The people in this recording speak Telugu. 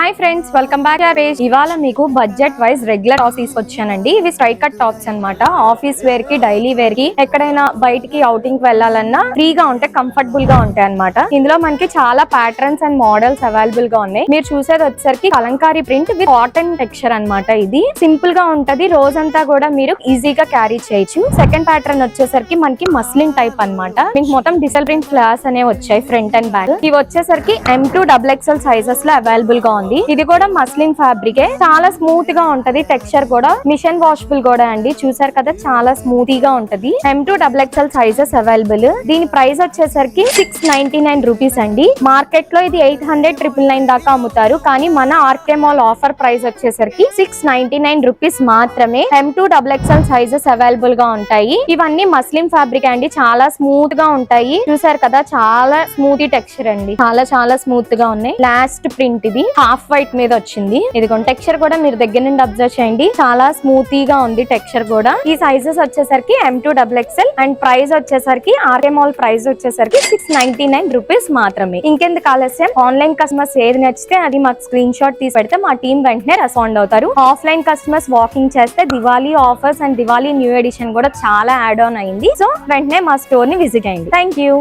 Hi friends, welcome back to page. ఇవాళ మీకు బడ్జెట్ వైజ్ రెగ్యులర్ టాప్స్ తీసుకొచ్చానండి. ఇవి స్ట్రైట్ కట్ టాప్స్ అన్నమాట. ఆఫీస్ వేర్ కి, డైలీ వేర్ కి, ఎక్కడైనా బయటికి అవుటింగ్ కి వెళ్ళాలన్నా ఫ్రీగా ఉంటాయి, కంఫర్టబుల్ గా ఉంటాయి అన్నమాట. ఇందులో మనకి చాలా ప్యాటర్న్స్ అండ్ మోడల్స్ అవైలబుల్ గా ఉన్నాయి. మీరు చూసేది వచ్చేసరికి Kalamkari print with cotton texture అన్నమాట. ఇది సింపుల్ గా ఉంటది, రోజంతా కూడా మీరు ఈజీగా క్యారీ చేయొచ్చు. సెకండ్ ప్యాటర్న్ వచ్చేసరికి మనకి మస్లిన్ టైప్ అన్నమాట. మీకు మొత్తం డిజిటల్ ప్రింట్ ఫ్లాస్ అనేవి వచ్చాయి ఫ్రంట్ అండ్ బ్యాక్. ఇవి వచ్చేసరికి M2 XXL సైజెస్ లో అవైలబుల్ గా ఉంది. ఇది కూడా మస్లిన్ ఫ్యాబ్రిక్, చాలా స్మూత్ గా ఉంటది. టెక్స్చర్ కూడా మిషన్ వాషబుల్ కూడా అండి. చూసారు కదా, చాలా స్మూత్ గా ఉంటది. M2 XXL sizes available. దీని ప్రైస్ వచ్చేసరికి 699 రూపీస్ అండి. మార్కెట్ లో ఇది 800-999 దాకా అమ్ముతారు, కానీ మన ఆర్కే మాల్ ఆఫర్ ప్రైస్ వచ్చేసరికి 699 రూపీస్ మాత్రమే. M2 XXL సైజెస్ అవైలబుల్ గా ఉంటాయి. ఇవన్నీ మస్లిన్ ఫ్యాబ్రిక్ అండి, చాలా స్మూత్ గా ఉంటాయి. చూసారు కదా, చాలా స్మూత్ టెక్స్చర్ అండి, చాలా స్మూత్ గా ఉన్నాయి. లాస్ట్ ప్రింట్ ఇది హాఫ్ వైట్ మీద వచ్చింది. ఇదిగోండి, టెక్స్చర్ కూడా మీరు దగ్గర నుండి అబ్జర్వ్ చేయండి, చాలా స్మూత్ గా ఉంది టెక్స్చర్ కూడా. ఈ సైజెస్ వచ్చేసరికి M2 XXL అండ్ ప్రైస్ వచ్చేసరికి ఆర్కే మాల్ ప్రైస్ వచ్చేసరికి 699 రూపీస్ మాత్రమే. ఇంకెందుకు ఆలస్యం, ఆన్లైన్ కస్టమర్స్ ఏది నచ్చితే అది మాకు స్క్రీన్ షాట్ తీసి పెడితే మా టీం వెంటనే రెస్పాండ్ అవుతారు. ఆఫ్లైన్ కస్టమర్స్ వాకింగ్ చేస్తే Diwali offers and Diwali new edition కూడా చాలా యాడ్ ఆన్ అయింది. సో వెంటనే మా స్టోర్ ని విజిట్ అయ్యింది. Thank you.